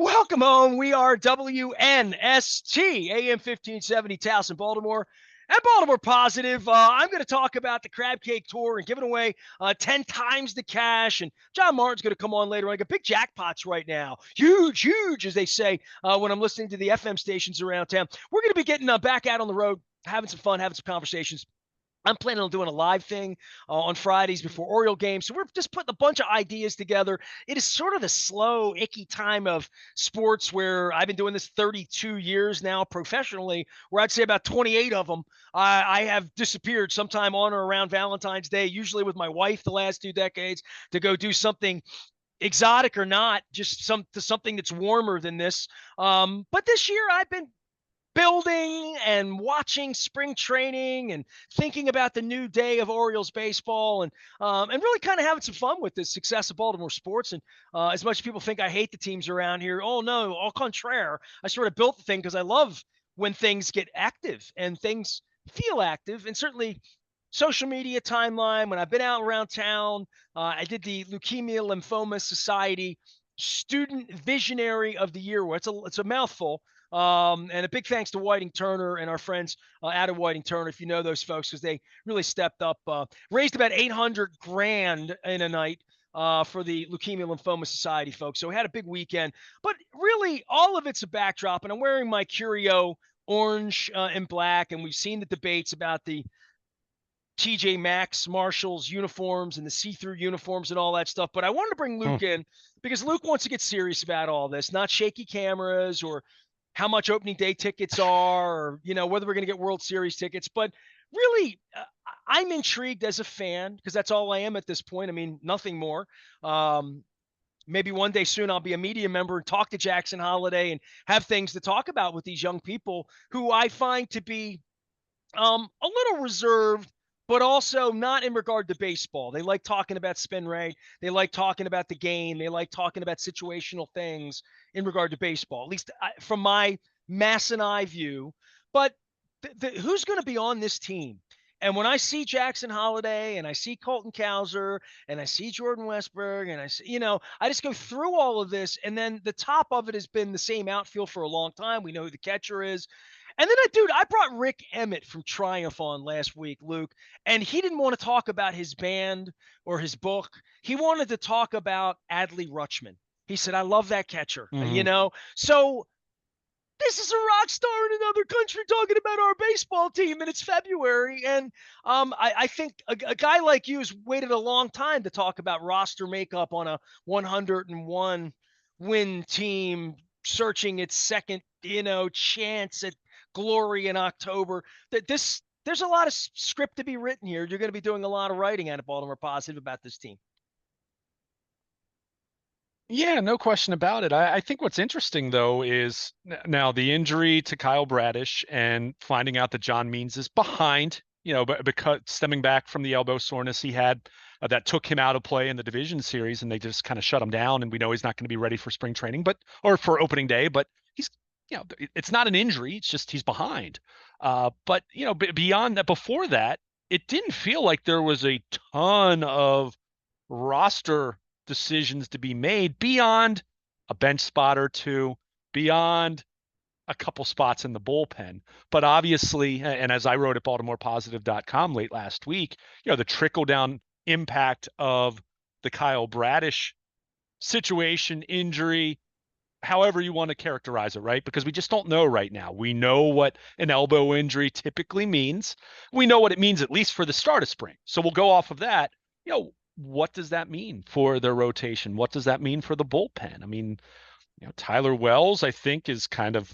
Welcome home. We are WNST, AM 1570, Towson, Baltimore, and Baltimore Positive. I'm going to talk about the Crab Cake Tour and giving away 10 times the cash. And John Martin's going to come on later. I got big jackpots right now. Huge, huge, as they say when I'm listening to the FM stations around town. We're going to be getting back out on the road, having some fun, having some conversations. I'm planning on doing a live thing on Fridays before Oriole games. So we're just putting a bunch of ideas together. It is sort of the slow, icky time of sports where I've been doing this 32 years now professionally, where I'd say about 28 of them I have disappeared sometime on or around Valentine's Day, usually with my wife the last 2 decades, to go do something exotic or not, just something that's warmer than this. But this year I've been building and watching spring training and thinking about the new day of Orioles baseball and really kind of having some fun with the success of Baltimore sports. And as much as people think I hate the teams around here, oh no, au contraire. I sort of built the thing because I love when things get active and things feel active. And certainly social media timeline, when I've been out around town, I did the Leukemia Lymphoma Society Student Visionary of the Year. It's a mouthful. And a big thanks to Whiting Turner and our friends out of Whiting Turner, if you know those folks, because they really stepped up, raised about 800 grand in a night for the Leukemia Lymphoma Society folks. So we had a big weekend, but really all of it's a backdrop. And I'm wearing my Curio orange and black, and we've seen the debates about the TJ Maxx, Marshalls uniforms and the see-through uniforms and all that stuff. But I wanted to bring Hmm. Luke in because Luke wants to get serious about all this, not shaky cameras or how much opening day tickets are, or whether we're going to get World Series tickets. But really, I'm intrigued as a fan because that's all I am at this point. I mean, nothing more. Maybe one day soon I'll be a media member and talk to Jackson Holiday and have things to talk about with these young people who I find to be a little reserved, but also not in regard to baseball. They like talking about spin rate. They like talking about the game. They like talking about situational things in regard to baseball, at least from my Mass and I view. But who's going to be on this team? And when I see Jackson Holiday and I see Colton Cowser and I see Jordan Westberg and I see, I just go through all of this. And then the top of it has been the same outfield for a long time. We know who the catcher is. And then, I brought Rick Emmett from Triumph on last week, Luke, and he didn't want to talk about his band or his book. He wanted to talk about Adley Rutschman. He said, I love that catcher, Mhm. So this is a rock star in another country talking about our baseball team, and it's February. And I think a guy like you has waited a long time to talk about roster makeup on a 101 win team searching its second, chance at glory in October. There's a lot of script to be written here. You're going to be doing a lot of writing out of Baltimore Positive about this team. Yeah, no question about it. I think what's interesting though is now the injury to Kyle Bradish and finding out that John Means is behind, but because stemming back from the elbow soreness he had that took him out of play in the division series, and they just kind of shut him down. And we know he's not going to be ready for spring training, or for opening day. But he's, it's not an injury; it's just he's behind. But beyond that, before that, it didn't feel like there was a ton of roster decisions to be made beyond a bench spot or two, beyond a couple spots in the bullpen. But obviously, and as I wrote at BaltimorePositive.com late last week, the trickle down impact of the Kyle Bradish situation, injury, however you want to characterize it, right? Because we just don't know right now. We know what an elbow injury typically means. We know what it means, at least for the start of spring. So we'll go off of that. What does that mean for their rotation? What does that mean for the bullpen? I mean, Tyler Wells, I think, is kind of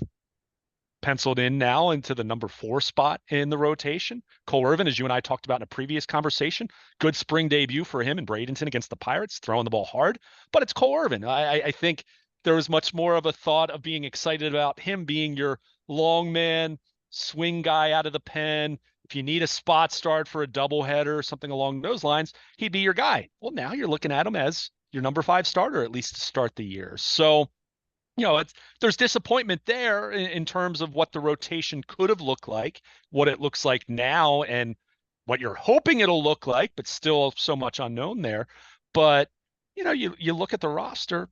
penciled in now into the number 4 spot in the rotation. Cole Irvin, as you and I talked about in a previous conversation, good spring debut for him in Bradenton against the Pirates, throwing the ball hard. But it's Cole Irvin. I think there was much more of a thought of being excited about him being your long man, swing guy out of the pen. If you need a spot start for a doubleheader or something along those lines, he'd be your guy. Well, now you're looking at him as your number 5 starter, at least to start the year. So, there's disappointment there in terms of what the rotation could have looked like, what it looks like now, and what you're hoping it'll look like, but still so much unknown there. But you look at the roster,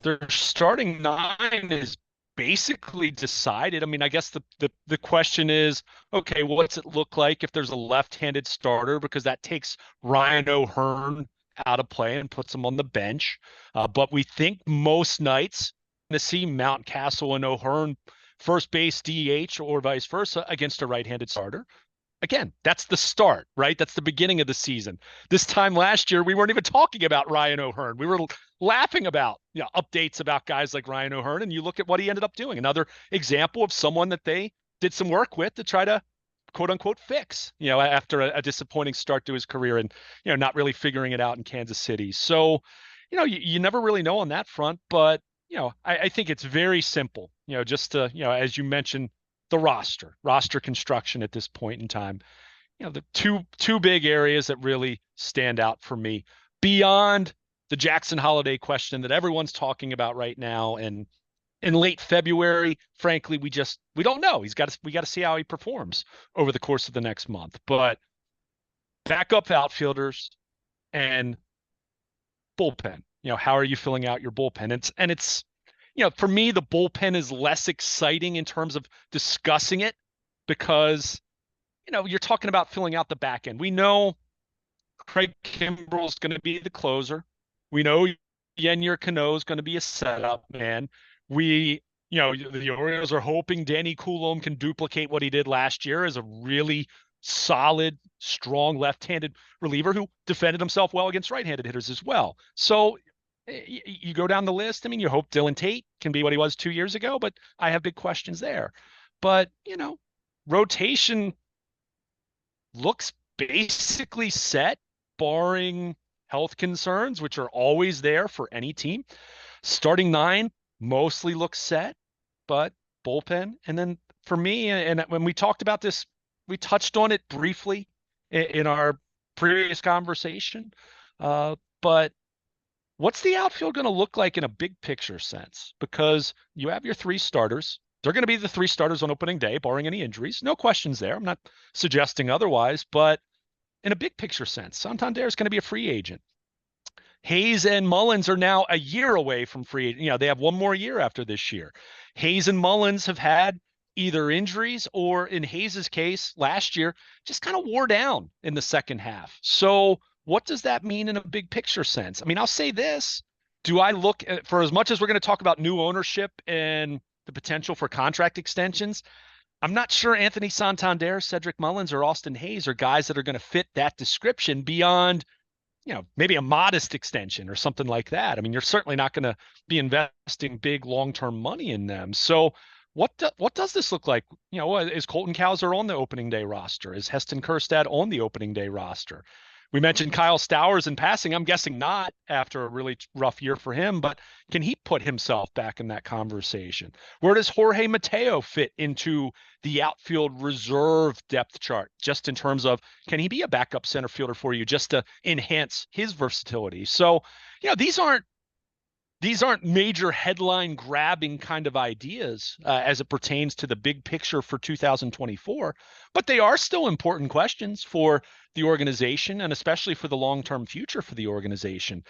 Their starting nine is basically decided. I mean, I guess the question is, okay, what's it look like if there's a left-handed starter? Because that takes Ryan O'Hearn out of play and puts him on the bench. But we think most nights to see Mountcastle and O'Hearn first base DH or vice versa against a right-handed starter. Again, that's the start, right? That's the beginning of the season. This time last year, we weren't even talking about Ryan O'Hearn. We were laughing about updates about guys like Ryan O'Hearn, and you look at what he ended up doing. Another example of someone that they did some work with to try to quote unquote fix, after a disappointing start to his career and, not really figuring it out in Kansas City. So, you never really know on that front, but, I think it's very simple, just to, as you mentioned, the roster construction at this point in time. The two big areas that really stand out for me beyond the Jackson Holiday question that everyone's talking about right now. And in late February, frankly, we don't know. We got to see how he performs over the course of the next month. But backup outfielders and bullpen. How are you filling out your bullpen? It's for me, the bullpen is less exciting in terms of discussing it because, you're talking about filling out the back end. We know Craig Kimbrell's going to be the closer. We know Yennier Cano is going to be a setup man. The Orioles are hoping Danny Coulombe can duplicate what he did last year as a really solid, strong left-handed reliever who defended himself well against right-handed hitters as well. So you go down the list. I mean, you hope Dylan Tate can be what he was 2 years ago, but I have big questions there. But, rotation looks basically set, barring health concerns, which are always there for any team. Starting nine mostly looks set, but bullpen. And then for me, and when we talked about this, we touched on it briefly in our previous conversation. But what's the outfield going to look like in a big picture sense? Because you have your three starters. They're going to be the three starters on opening day, barring any injuries. No questions there. I'm not suggesting otherwise, but in a big picture sense, Santander is going to be a free agent. Hayes and Mullins are now a year away from free agent. They have one more year after this year. Hayes and Mullins have had either injuries or, in Hayes's case, last year, just kind of wore down in the second half. So what does that mean in a big picture sense? I mean, I'll say this. Do I look at, for as much as we're going to talk about new ownership and the potential for contract extensions, I'm not sure Anthony Santander, Cedric Mullins, or Austin Hayes are guys that are going to fit that description beyond, maybe a modest extension or something like that. I mean, you're certainly not going to be investing big long-term money in them. So what does this look like? Is Colton Cowser on the opening day roster? Is Heston Kjerstad on the opening day roster? We mentioned Kyle Stowers in passing. I'm guessing not after a really rough year for him, but can he put himself back in that conversation? Where does Jorge Mateo fit into the outfield reserve depth chart, just in terms of, can he be a backup center fielder for you just to enhance his versatility? So, these aren't major headline grabbing kind of ideas as it pertains to the big picture for 2024, but they are still important questions for the organization and especially for the long-term future for the organization.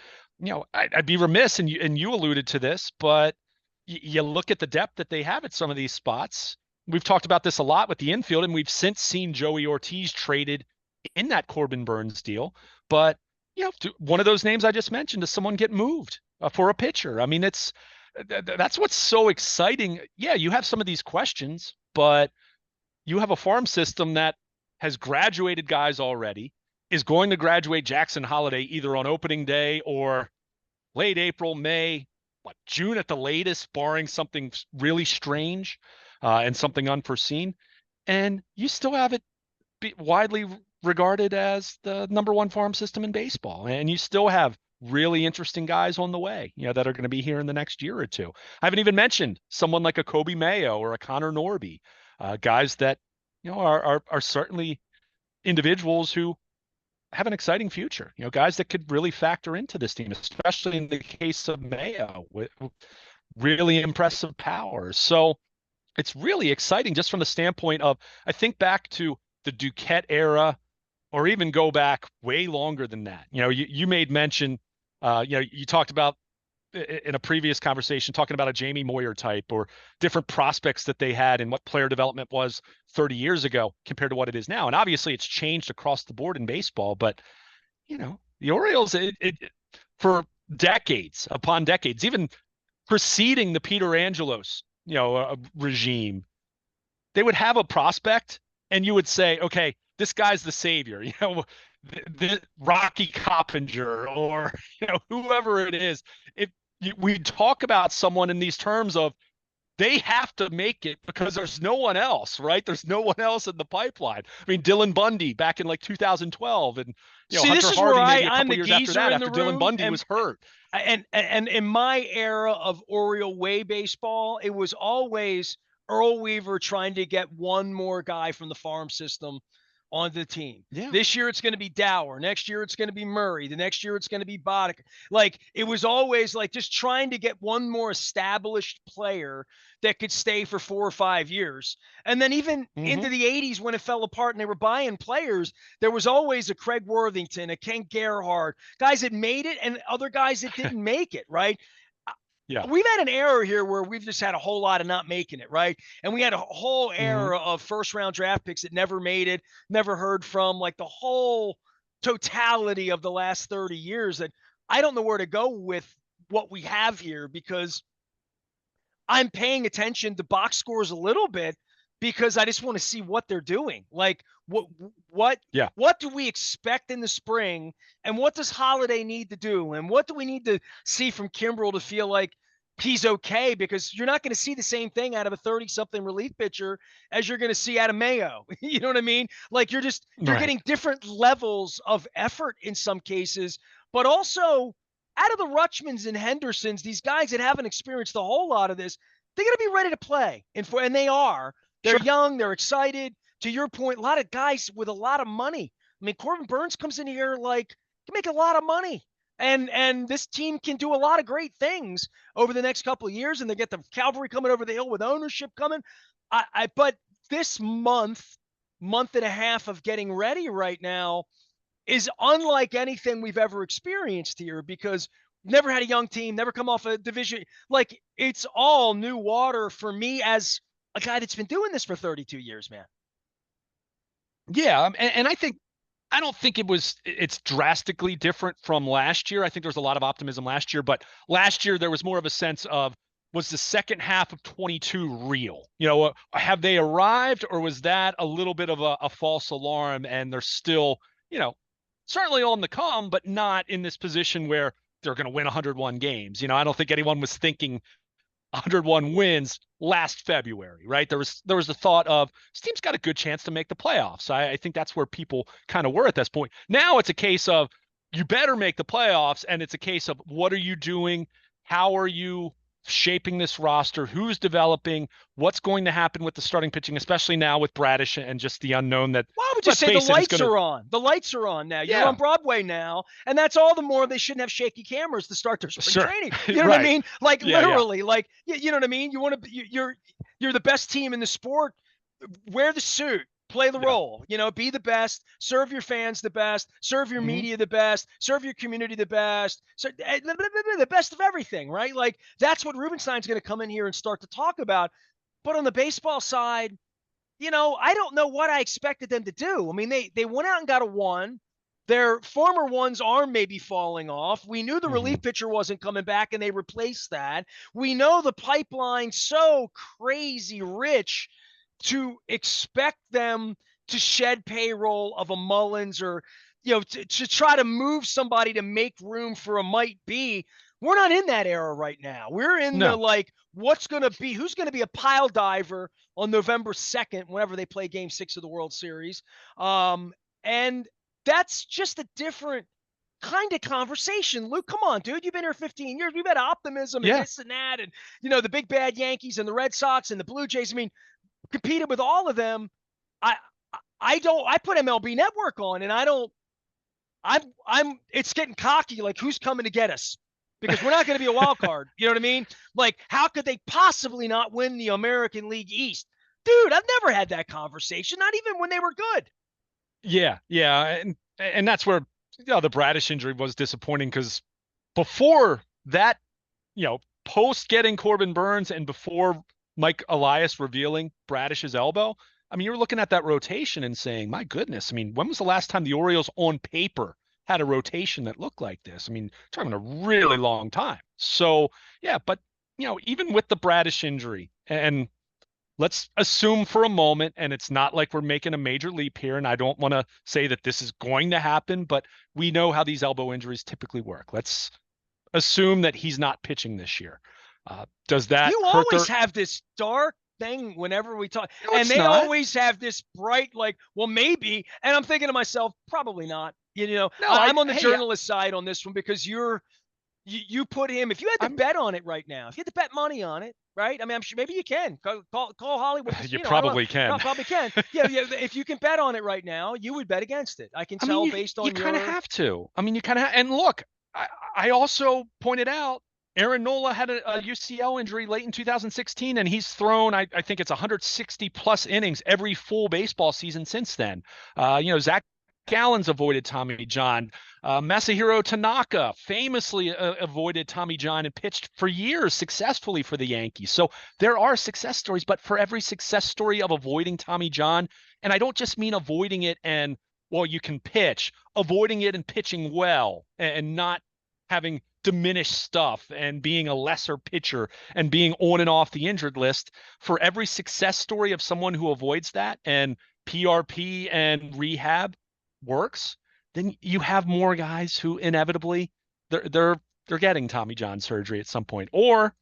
I'd be remiss, and you alluded to this, but you look at the depth that they have at some of these spots. We've talked about this a lot with the infield, and we've since seen Joey Ortiz traded in that Corbin Burns deal. But, one of those names I just mentioned, does someone get moved for a pitcher? I mean, that's what's so exciting. Yeah, you have some of these questions, but you have a farm system that has graduated guys already, is going to graduate Jackson Holiday either on opening day or late April, May, June at the latest, barring something really strange and something unforeseen. And you still have it widely regarded as the number one farm system in baseball. And you still have really interesting guys on the way, that are going to be here in the next year or two. I haven't even mentioned someone like a Kobe Mayo or a Connor Norby, guys that, are certainly individuals who have an exciting future, guys that could really factor into this team, especially in the case of Mayo with really impressive powers. So it's really exciting just from the standpoint of, I think back to the Duquette era, or even go back way longer than that. You made mention, you talked about in a previous conversation talking about a Jamie Moyer type or different prospects that they had and what player development was 30 years ago compared to what it is now. And obviously it's changed across the board in baseball, but the Orioles, for decades upon decades, even preceding the Peter Angelos, regime, they would have a prospect and you would say, okay, this guy's the savior, the Rocky Coppinger or, whoever it is. If we talk about someone in these terms of they have to make it because there's no one else, right? There's no one else in the pipeline. I mean, Dylan Bundy back in like 2012 and, See, this Hunter is where Harvey maybe a I'm couple the years after geezer that in the after Dylan room, Bundy was hurt. And in my era of Oriole way baseball, it was always Earl Weaver trying to get one more guy from the farm system on the team. Yeah. This year it's going to be Dower. Next year it's going to be Murray. The next year it's going to be Boddick. Like it was always like just trying to get one more established player that could stay for 4 or 5 years. And then even into the 80s when it fell apart and they were buying players, there was always a Craig Worthington, a Ken Gerhardt, guys that made it and other guys that didn't make it, right? Yeah. We've had an era here where we've just had a whole lot of not making it, right? And we had a whole era of first round draft picks that never made it, never heard from, like the whole totality of the last 30 years that I don't know where to go with what we have here because I'm paying attention to box scores a little bit because I just want to see what they're doing. Like what do we expect in the spring and what does Holiday need to do? And what do we need to see from Kimbrel to feel like he's okay? Because you're not going to see the same thing out of a 30-something relief pitcher as you're going to see out of Mayo. You know what I mean? Like you're getting different levels of effort in some cases, but also out of the Rutschmans and Hendersons, these guys that haven't experienced a whole lot of this, they're going to be ready to play. And they are. They're young. They're excited. To your point, a lot of guys with a lot of money. I mean, Corbin Burns comes in here like can make a lot of money. And this team can do a lot of great things over the next couple of years. And they get the cavalry coming over the hill with ownership coming. But this month and a half of getting ready right now is unlike anything we've ever experienced here because never had a young team, never come off a division. Like it's all new water for me as a guy that's been doing this for 32 years, man. Yeah. And I don't think it's drastically different from last year. I think there's a lot of optimism last year, but last year there was more of a sense of, was the second half of 22 real? Have they arrived or was that a little bit of a false alarm and they're still, certainly on the come, but not in this position where they're going to win 101 games. I don't think anyone was thinking 101 wins last February, right? There was the thought of this team's got a good chance to make the playoffs. I think that's where people kind of were at this point. Now it's a case of you better make the playoffs, and it's a case of what are you doing? How are you shaping this roster? Who's developing? What's going to happen with the starting pitching, especially now with Bradish and just the unknown that. Well, I would just say the lights are on. The lights are on now. You're on Broadway now, and that's all the more they shouldn't have shaky cameras to start their spring training. You know what I mean? Like literally, like you know what I mean. You want to you're the best team in the sport. Wear the suit. Play the role, be the best, serve your fans the best, serve your media the best, serve your community the best, so the best of everything, right? Like that's what Rubenstein's going to come in here and start to talk about. But on the baseball side, I don't know what I expected them to do. I mean, they went out and got a one. Their former one's arm may be falling off. We knew the relief pitcher wasn't coming back, and they replaced that. We know the pipeline's so crazy rich to expect them to shed payroll of a Mullins or, to try to move somebody to make room for a might be. We're not in that era right now. We're in the who's going to be a pile diver on November 2nd, whenever they play game 6 of the World Series. And that's just a different kind of conversation. Luke, come on, dude. You've been here 15 years. We've had optimism and this and that. And, the big bad Yankees and the Red Sox and the Blue Jays. I mean, competed with all of them. I put MLB Network on and it's getting cocky. Like who's coming to get us? Because we're not going to be a wild card. You know what I mean? Like how could they possibly not win the American League East? Dude, I've never had that conversation. Not even when they were good. Yeah. And that's where, the Bradish injury was disappointing because before that post getting Corbin Burns and before Mike Elias revealing Bradish's elbow, I mean, you're looking at that rotation and saying, my goodness, I mean, when was the last time the Orioles on paper had a rotation that looked like this? I mean, talking a really long time. So, yeah, but, even with the Bradish injury, and let's assume for a moment, and it's not like we're making a major leap here, and I don't want to say that this is going to happen, but we know how these elbow injuries typically work. Let's assume that he's not pitching this year. Does that You hurt always their? have this dark thing whenever we talk, No, and it's they not. always have this bright, like, well, maybe. And I'm thinking to myself, probably not. No, I'm on the hey, journalist side on this one because you put him. If you had to I'm. bet on it right now, if you had to bet money on it, right? I mean, I'm sure maybe you can call Hollywood You Casino. I don't know. probably can. Probably can. Yeah, yeah. If you can bet on it right now, you would bet against it. I can I mean, tell you based you on kind of your. have to. I mean, you kind of and look. I also pointed out Aaron Nola had a UCL injury late in 2016, and he's thrown, I think it's 160 plus innings every full baseball season since then. Zach Gallen's avoided Tommy John. Masahiro Tanaka famously avoided Tommy John and pitched for years successfully for the Yankees. So there are success stories, but for every success story of avoiding Tommy John, and I don't just mean avoiding it and, well, you can pitch, avoiding it and pitching well and not having diminished stuff and being a lesser pitcher and being on and off the injured list. For every success story of someone who avoids that and PRP and rehab works, then you have more guys who inevitably they're getting Tommy John surgery at some point, or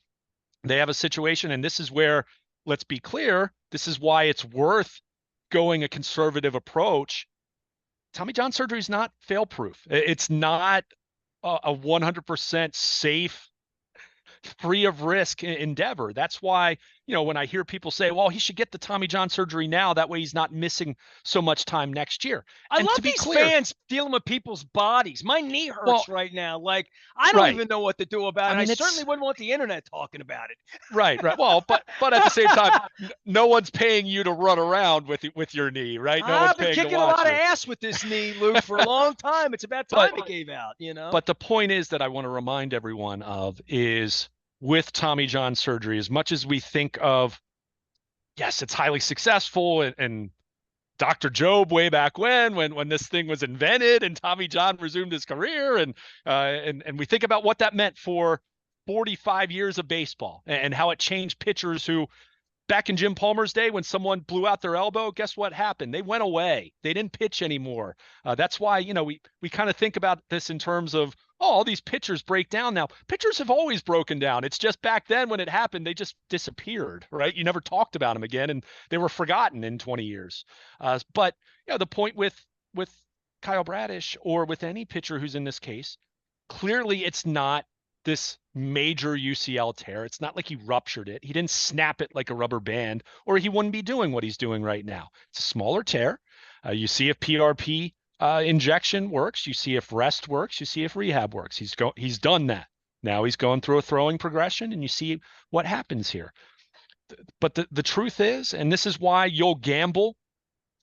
they have a situation, and this is where, let's be clear, this is why it's worth going a conservative approach. Tommy John surgery is not fail proof. It's not a 100% safe, free of risk endeavor. That's why, when I hear people say, well, he should get the Tommy John surgery now, that way he's not missing so much time next year. I And to love be these clear, fans dealing with people's bodies. My knee well, hurts right now. Like, I don't right. even know what to do about I it. I mean, certainly it's wouldn't want the internet talking about it. right. Well, but at the same time, no one's paying you to run around with your knee, right? No one's I've been paying to kicking a watch lot of you. ass with this knee, Luke, for a long time. It's about But time it gave out. But the point is that I want to remind everyone of is with Tommy John surgery, as much as we think of, yes, it's highly successful, and Dr. Job way back when this thing was invented and Tommy John resumed his career, and we think about what that meant for 45 years of baseball and how it changed pitchers who, back in Jim Palmer's day, when someone blew out their elbow, guess what happened? They went away. They didn't pitch anymore. That's why, we kind of think about this in terms of, oh, all these pitchers break down now. Pitchers have always broken down. It's just back then when it happened, they just disappeared, right? You never talked about them again, and they were forgotten in 20 years. But the point with Kyle Bradish or with any pitcher who's in this case, clearly it's not this major UCL tear. It's not like he ruptured it. He didn't snap it like a rubber band, or he wouldn't be doing what he's doing right now. It's a smaller tear. You see if PRP injection works. You see if rest works. You see if rehab works. He's done that. Now he's going through a throwing progression, and you see what happens here. But the truth is, and this is why you'll gamble,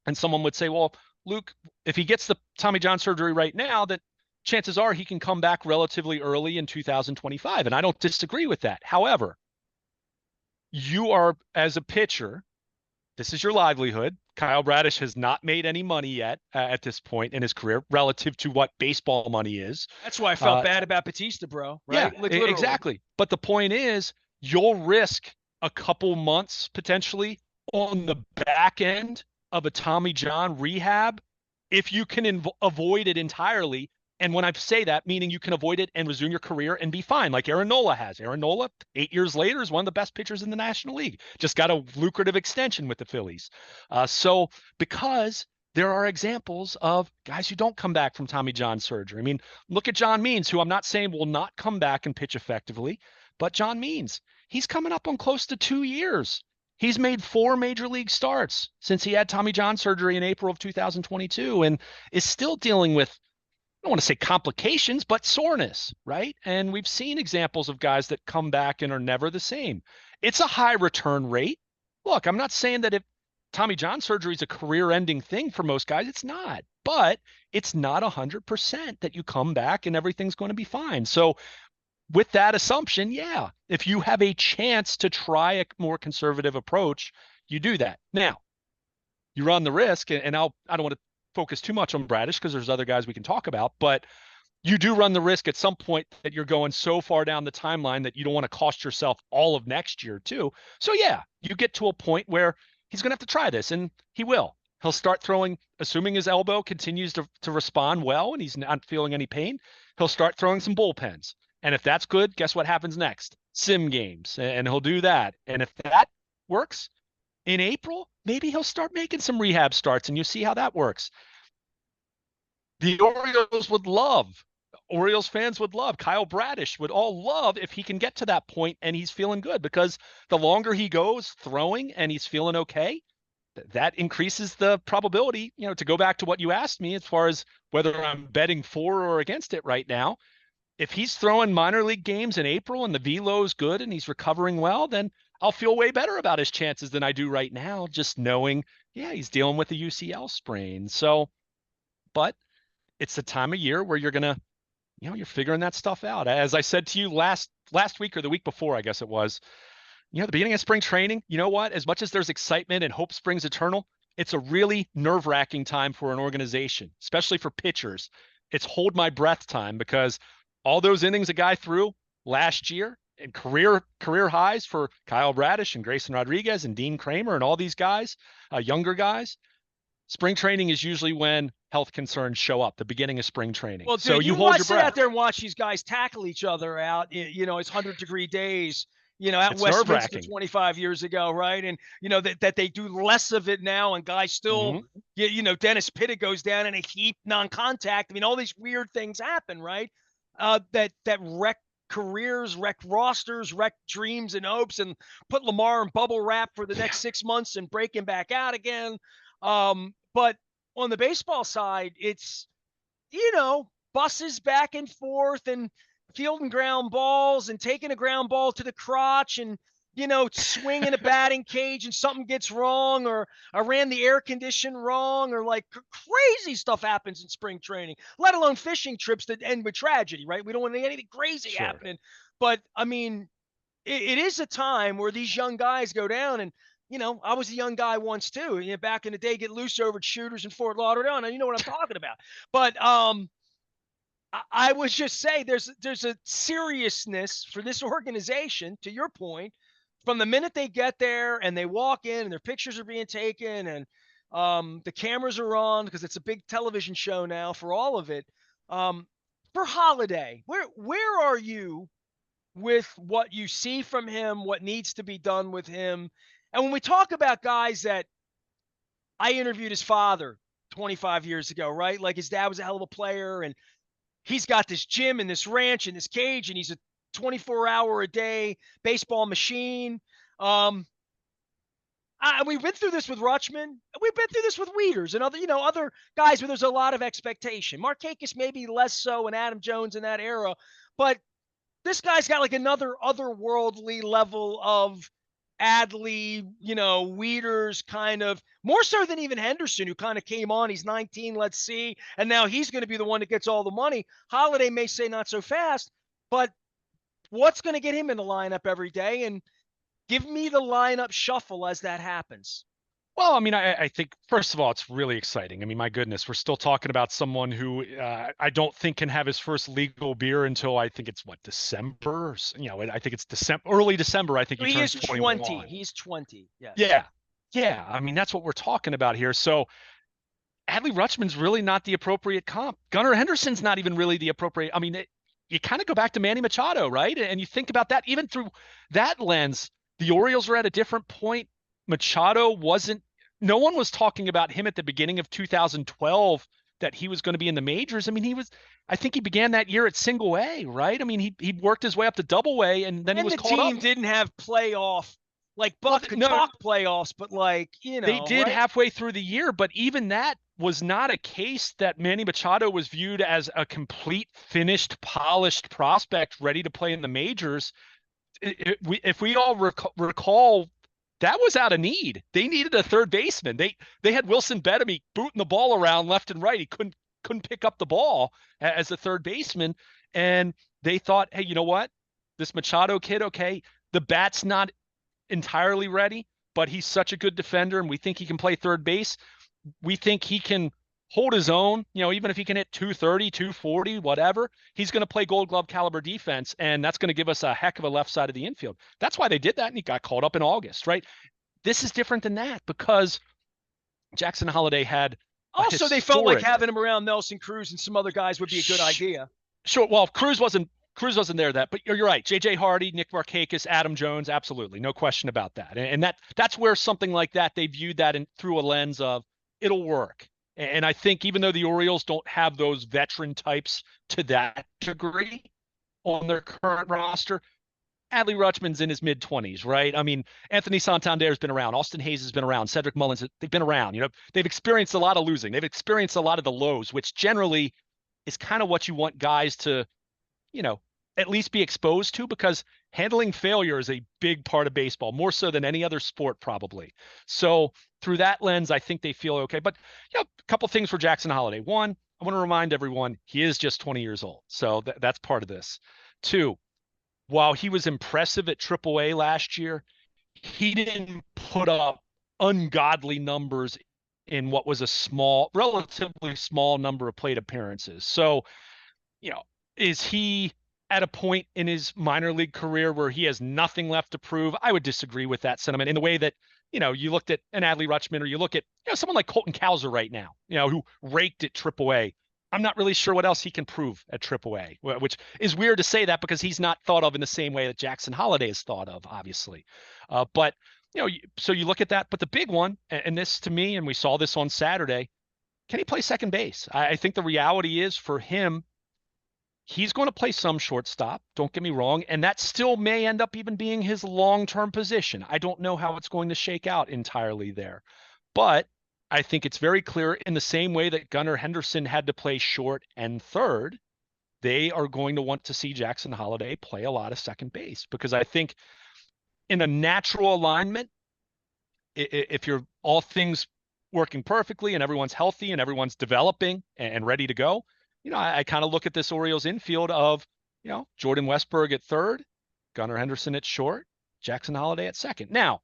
and someone would say, well, Luke, if he gets the Tommy John surgery right now, that chances are he can come back relatively early in 2025. And I don't disagree with that. However, you are, as a pitcher, this is your livelihood. Kyle Bradish has not made any money yet at this point in his career relative to what baseball money is. That's why I felt Uh, bad about Batista, bro. yeah, Right? Like, literally. exactly. But the point is, you'll risk a couple months potentially on the back end of a Tommy John rehab if you can avoid it entirely. And when I say that, meaning you can avoid it and resume your career and be fine, like Aaron Nola has. Aaron Nola, 8 years later, is one of the best pitchers in the National League. Just got a lucrative extension with the Phillies. So because there are examples of guys who don't come back from Tommy John surgery. I mean, look at John Means, who I'm not saying will not come back and pitch effectively, but John Means, he's coming up on close to 2 years. He's made 4 major league starts since he had Tommy John surgery in April of 2022 and is still dealing with, I don't want to say complications, but soreness, right? And we've seen examples of guys that come back and are never the same. It's a high return rate. Look, I'm not saying that if Tommy John surgery is a career ending thing for most guys, it's not, but it's not 100% that you come back and everything's going to be fine. So with that assumption, yeah, if you have a chance to try a more conservative approach, you do that. Now, you run the risk, and I don't want to focus too much on Bradish because there's other guys we can talk about, but you do run the risk at some point that you're going so far down the timeline that you don't want to cost yourself all of next year too. So yeah, you get to a point where he's going to have to try this, and he will. He'll start throwing, assuming his elbow continues to respond well and he's not feeling any pain, he'll start throwing some bullpens. And if that's good, guess what happens next? Sim games, and he'll do that. And if that works in April, maybe he'll start making some rehab starts, and you see how that works. The Orioles fans would love, Kyle Bradish would all love if he can get to that point and he's feeling good, because the longer he goes throwing and he's feeling okay, that increases the probability, to go back to what you asked me as far as whether I'm betting for or against it right now. If he's throwing minor league games in April and the velo's good and he's recovering well, then I'll feel way better about his chances than I do right now, just knowing, yeah, he's dealing with a UCL sprain. So, but it's the time of year where you're going to, you're figuring that stuff out. As I said to you last week or the week before, I guess it was, the beginning of spring training, you know what? As much as there's excitement and hope springs eternal, it's a really nerve-wracking time for an organization, especially for pitchers. It's hold my breath time, because all those innings a guy threw last year and career highs for Kyle Bradish and Grayson Rodriguez and Dean Kramer and all these guys, younger guys. Spring training is usually when health concerns show up, the beginning of spring training. Well, dude, so you hold your breath. Sit out there and watch these guys tackle each other out. It's 100-degree days. At it's Westminster 25 years ago, right? And that they do less of it now, and guys still, Dennis Pitta goes down in a heap non-contact. I mean, all these weird things happen, right? That wreck careers, wreck rosters, wreck dreams and hopes, and put Lamar in bubble wrap for the next 6 months and break him back out again. But on the baseball side, it's, buses back and forth and fielding ground balls and taking a ground ball to the crotch and, swinging a batting cage and something gets wrong, or I ran the air condition wrong, or like crazy stuff happens in spring training, let alone fishing trips that end with tragedy, right? We don't want anything crazy happening. But I mean, it is a time where these young guys go down, and I was a young guy once too. Back in the day, get loose over shooters in Fort Lauderdale. And you know what I'm talking about. But I would just say there's a seriousness for this organization, to your point, from the minute they get there and they walk in and their pictures are being taken and the cameras are on, because it's a big television show now for all of it. For Holiday, where are you with what you see from him, what needs to be done with him? And when we talk about guys that, I interviewed his father 25 years ago, right? Like, his dad was a hell of a player, and he's got this gym and this ranch and this cage, and he's a 24-hour-a-day baseball machine. We've been through this with Rutschman. We've been through this with Wieters and other guys where there's a lot of expectation. Markakis maybe less so, and Adam Jones in that era. But this guy's got like another otherworldly level of Adley, Wieters, kind of more so than even Henderson, who kind of came on. He's 19, let's see. And now he's going to be the one that gets all the money. Holiday may say not so fast, but what's going to get him in the lineup every day? And give me the lineup shuffle as that happens. Well, I mean, I think, first of all, it's really exciting. I mean, my goodness, we're still talking about someone who I don't think can have his first legal beer until, I think it's December. I think it's early December. I think he turns 21. 20. He's 20. Yes. Yeah. Yeah. I mean, that's what we're talking about here. So Adley Rutschman's really not the appropriate comp. Gunnar Henderson's not even really the appropriate. I mean, you kind of go back to Manny Machado, right? And you think about that, even through that lens, the Orioles were at a different point. Machado wasn't. No one was talking about him at the beginning of 2012 that he was going to be in the majors. I mean, I think he began that year at single A, right? I mean, he worked his way up to double A, and then he was called up. And the team didn't have playoff, like Buck could talk playoffs, but they did halfway through the year. But even that was not a case that Manny Machado was viewed as a complete, finished, polished prospect ready to play in the majors. If we all recall, that was out of need. They needed a third baseman. They had Wilson Bettamy booting the ball around left and right. He couldn't pick up the ball as a third baseman. And they thought, hey, you know what? this Machado kid, okay, the bat's not entirely ready, but he's such a good defender, and we think he can play third base. We think he can hold his own, even if he can hit 230, 240, whatever, he's going to play Gold Glove caliber defense, and that's going to give us a heck of a left side of the infield. That's why they did that, and he got called up in August, right? This is different than that because Jackson Holliday had also they felt like having him around Nelson Cruz and some other guys would be a good idea. Sure. Well, Cruz wasn't there but you're right. JJ Hardy, Nick Markakis, Adam Jones, absolutely. No question about that. And that's where something like that, they viewed that through a lens of it'll work. And I think even though the Orioles don't have those veteran types to that degree on their current roster, Adley Rutschman's in his mid-20s, right? I mean, Anthony Santander's been around. Austin Hayes has been around. Cedric Mullins, they've been around. They've experienced a lot of losing. They've experienced a lot of the lows, which generally is kind of what you want guys to, at least be exposed to, because handling failure is a big part of baseball, more so than any other sport probably. So through that lens, I think they feel okay. But, a couple things for Jackson Holliday. One, I want to remind everyone, he is just 20 years old. So that's part of this. Two, while he was impressive at AAA last year, he didn't put up ungodly numbers in what was a relatively small number of plate appearances. So, is he at a point in his minor league career where he has nothing left to prove? I would disagree with that sentiment in the way that, you looked at an Adley Rutschman, or you look at, someone like Colton Cowser right now, who raked at AAA. I'm not really sure what else he can prove at AAA, which is weird to say that because he's not thought of in the same way that Jackson Holliday is thought of, obviously. But, so you look at that. But the big one, and this to me, and we saw this on Saturday, can he play second base? I think the reality is for him, he's going to play some shortstop, don't get me wrong, and that still may end up even being his long-term position. I don't know how it's going to shake out entirely there. But I think it's very clear, in the same way that Gunnar Henderson had to play short and third, they are going to want to see Jackson Holliday play a lot of second base, because I think in a natural alignment, if you're all things working perfectly and everyone's healthy and everyone's developing and ready to go, I kind of look at this Orioles infield of, Jordan Westburg at third, Gunnar Henderson at short, Jackson Holliday at second. Now,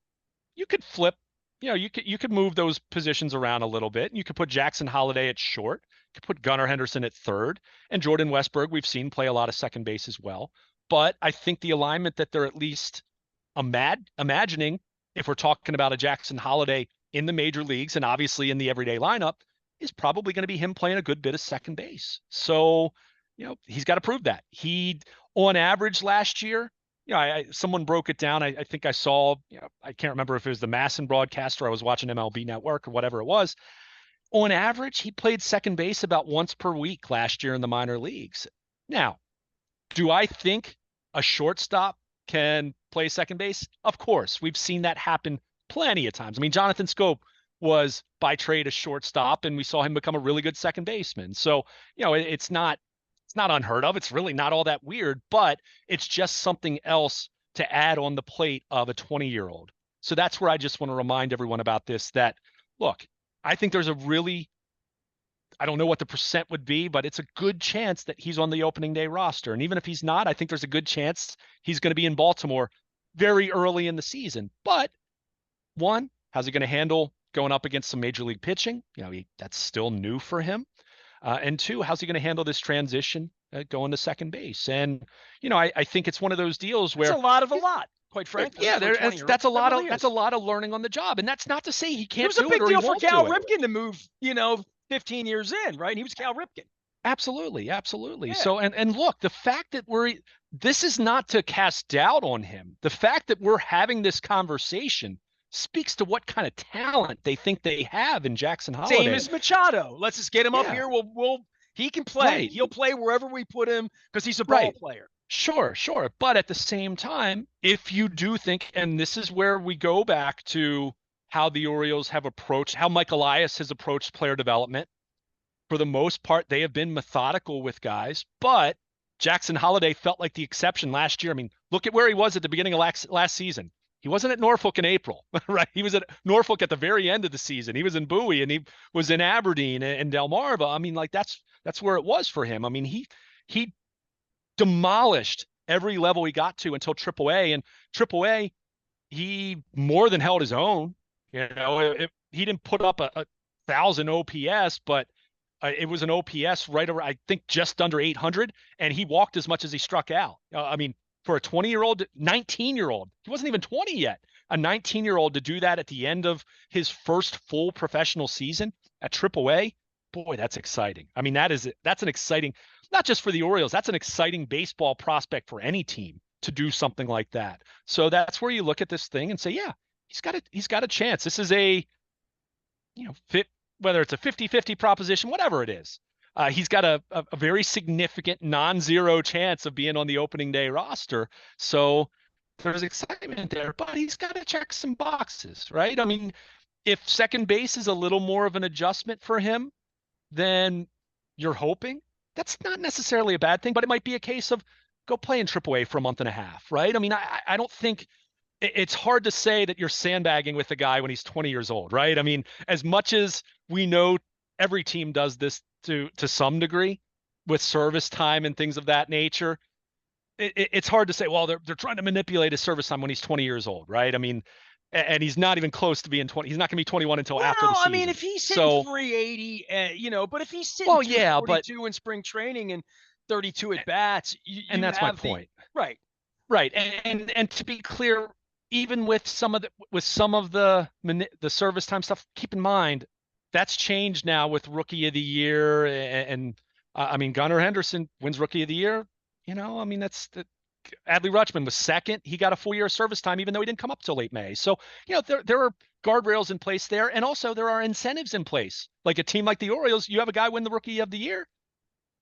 you could flip, you could move those positions around a little bit. You could put Jackson Holliday at short, you could put Gunnar Henderson at third, and Jordan Westburg, we've seen play a lot of second base as well. But I think the alignment that they're at least imagining, if we're talking about a Jackson Holliday in the major leagues and obviously in the everyday lineup, is probably going to be him playing a good bit of second base. So, he's got to prove that. He, on average last year, someone broke it down. I think I saw, I can't remember if it was the Masson broadcaster, I was watching MLB Network or whatever it was. On average, he played second base about once per week last year in the minor leagues. Now, do I think a shortstop can play second base? Of course. We've seen that happen plenty of times. I mean, Jonathan Scope was by trade a shortstop, and we saw him become a really good second baseman. So, it's not unheard of. It's really not all that weird, but it's just something else to add on the plate of a 20-year-old. So that's where I just want to remind everyone about this, that, look, I think there's I don't know what the percent would be, but it's a good chance that he's on the opening day roster. And even if he's not, I think there's a good chance he's going to be in Baltimore very early in the season. But one, how's he going to handle going up against some major league pitching? That's still new for him. And two, how's he going to handle this transition going to second base? And, I think it's one of those deals where it's a lot, quite frankly. Yeah, that's a lot of learning on the job. And that's not to say he can't do it. It was a big deal for Cal Ripken to move, 15 years in, right? He was Cal Ripken. Absolutely. Yeah. So, and look, the fact that this is not to cast doubt on him. The fact that we're having this conversation speaks to what kind of talent they think they have in Jackson Holliday. Same as Machado. Let's just get him up here. He can play. Right. He'll play wherever we put him because he's a ball player. Sure. But at the same time, if you do think, and this is where we go back to how the Orioles have approached, how Mike Elias has approached player development. For the most part, they have been methodical with guys, but Jackson Holliday felt like the exception last year. I mean, look at where he was at the beginning of last season. He wasn't at Norfolk in April, right? He was at Norfolk at the very end of the season. He was in Bowie, and he was in Aberdeen and Delmarva. I mean, like that's where it was for him. I mean, he demolished every level he got to until AAA. And AAA, he more than held his own. He didn't put up a thousand OPS, but it was an OPS right around, I think, just under 800, and he walked as much as he struck out. I mean, for a 20-year-old, 19-year-old, he wasn't even 20 yet. A 19-year-old to do that at the end of his first full professional season at AAA, boy, that's exciting. I mean, that's an exciting, not just for the Orioles, that's an exciting baseball prospect for any team to do something like that. So that's where you look at this thing and say, yeah, he's got a chance. This is a, fit, whether it's a 50-50 proposition, whatever it is. He's got a very significant non-zero chance of being on the opening day roster. So there's excitement there, but he's got to check some boxes, right? I mean, if second base is a little more of an adjustment for him than you're hoping, that's not necessarily a bad thing, but it might be a case of go play in AAA for a month and a half, right? I mean, I don't think it's hard to say that you're sandbagging with the guy when he's 20 years old, right? I mean, as much as we know every team does this to some degree with service time and things of that nature, it's hard to say, well, they're trying to manipulate his service time when he's 20 years old, right? I mean, and he's not even close to being 20. He's not going to be 21 until Well, after the I mean, season. if he's hitting So, 380, but if he's sitting well, yeah, but 242 in spring training and 32 at bats, and you that's my have the point. right. Right. And to be clear, even with some of the service time stuff, keep in mind that's changed now with Rookie of the Year and I mean Gunnar Henderson wins Rookie of the Year. I mean Adley Rutschman was second. He got a full year of service time even though he didn't come up till late May. So, there are guardrails in place there, and also there are incentives in place. Like a team like the Orioles, you have a guy win the Rookie of the Year,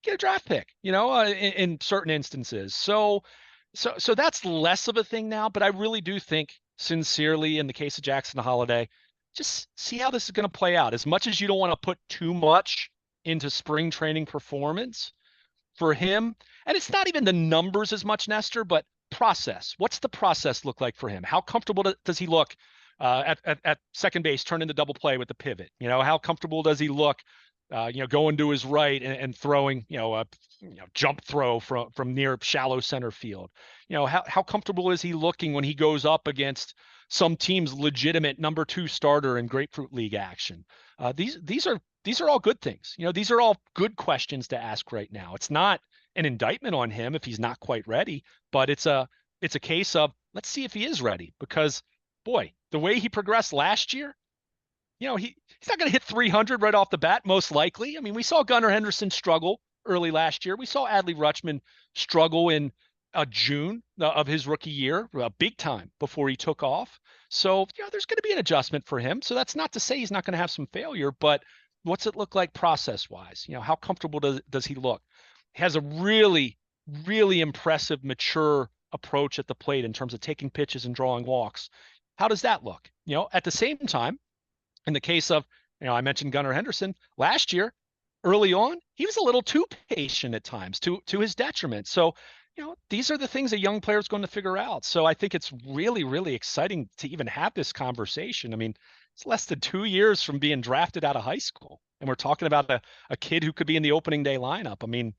get a draft pick, in certain instances. So that's less of a thing now, but I really do think sincerely in the case of Jackson Holiday, just see how this is going to play out. As much as you don't want to put too much into spring training performance for him, and it's not even the numbers as much, Nestor, but process. What's the process look like for him? How comfortable does he look at second base, turn into double play with the pivot? How comfortable does he look going to his right and throwing, a jump throw from near shallow center field. How comfortable is he looking when he goes up against some team's legitimate number 2 starter in Grapefruit League action? These are all good things. These are all good questions to ask right now. It's not an indictment on him if he's not quite ready, but it's a case of let's see if he is ready, because boy, the way he progressed last year, he's not going to hit 300 right off the bat, most likely. I mean, we saw Gunnar Henderson struggle early last year. We saw Adley Rutschman struggle in June of his rookie year, big time before he took off. So, there's going to be an adjustment for him. So that's not to say he's not going to have some failure, but what's it look like process-wise? How comfortable does he look? He has a really, really impressive, mature approach at the plate in terms of taking pitches and drawing walks. How does that look? At the same time, in the case of, I mentioned Gunnar Henderson last year, early on, he was a little too patient at times to his detriment. So, these are the things a young player is going to figure out. So I think it's really, really exciting to even have this conversation. I mean, it's less than 2 years from being drafted out of high school, and we're talking about a kid who could be in the opening day lineup. I mean,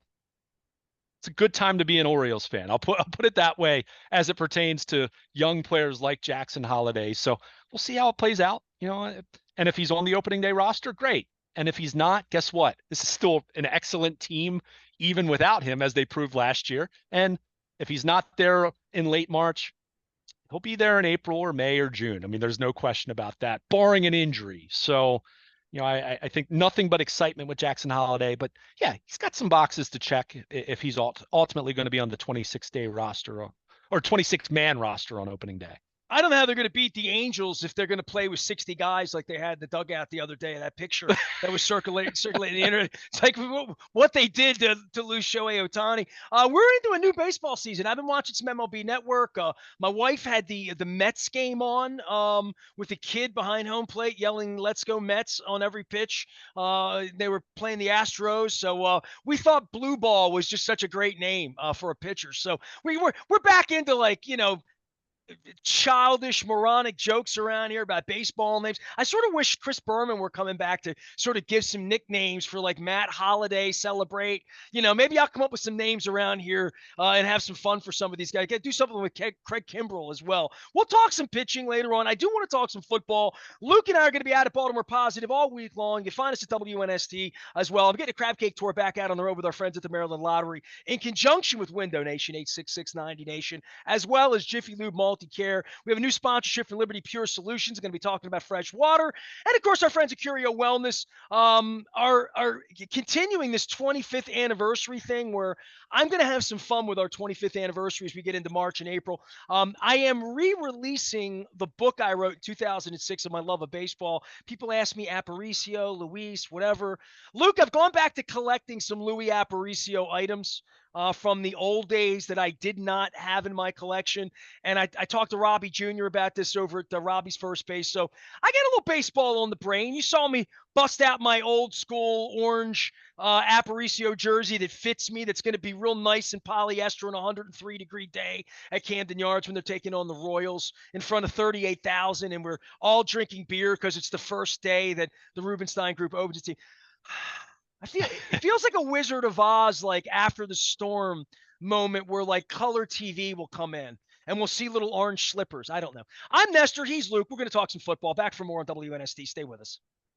it's a good time to be an Orioles fan. I'll put it that way as it pertains to young players like Jackson Holiday. So we'll see how it plays out. And if he's on the opening day roster, great. And if he's not, guess what? This is still an excellent team, even without him, as they proved last year. And if he's not there in late March, he'll be there in April or May or June. I mean, there's no question about that, barring an injury. So, I think nothing but excitement with Jackson Holiday. But yeah, he's got some boxes to check if he's ultimately going to be on the 26-day roster or 26-man roster on opening day. I don't know how they're going to beat the Angels if they're going to play with 60 guys like they had in the dugout the other day. That picture that was circulating the internet. It's like what they did to lose Shohei Ohtani. We're into a new baseball season. I've been watching some MLB Network. My wife had the Mets game on with the kid behind home plate yelling "Let's go Mets" on every pitch. They were playing the Astros, so we thought Blue Ball was just such a great name for a pitcher. So we're back into childish, moronic jokes around here about baseball names. I sort of wish Chris Berman were coming back to sort of give some nicknames for like Matt Holliday, celebrate. Maybe I'll come up with some names around here and have some fun for some of these guys. Do something with Craig Kimbrell as well. We'll talk some pitching later on. I do want to talk some football. Luke and I are going to be out at Baltimore Positive all week long. You find us at WNST as well. I'm getting a crab cake tour back out on the road with our friends at the Maryland Lottery in conjunction with Window Nation, 86690 Nation, as well as Jiffy Lube Multi-Care. We have a new sponsorship for Liberty Pure Solutions. Going to be talking about fresh water. And, of course, our friends at Curio Wellness are continuing this 25th anniversary thing where I'm going to have some fun with our 25th anniversary as we get into March and April. I am re-releasing the book I wrote in 2006 of my love of baseball. People ask me Aparicio, Luis, whatever. Luke, I've gone back to collecting some Louis Aparicio items from the old days that I did not have in my collection. And I talked to Robbie Jr. about this over at Robbie's First Base. So I get a little baseball on the brain. You saw me bust out my old school orange Aparicio jersey that fits me, that's going to be real nice in polyester on a 103-degree day at Camden Yards when they're taking on the Royals in front of 38,000. And we're all drinking beer because it's the first day that the Rubenstein Group opens its team. It feels like a Wizard of Oz, like after the storm moment where like color TV will come in and we'll see little orange slippers. I don't know. I'm Nestor. He's Luke. We're going to talk some football. Back for more on WNST. Stay with us.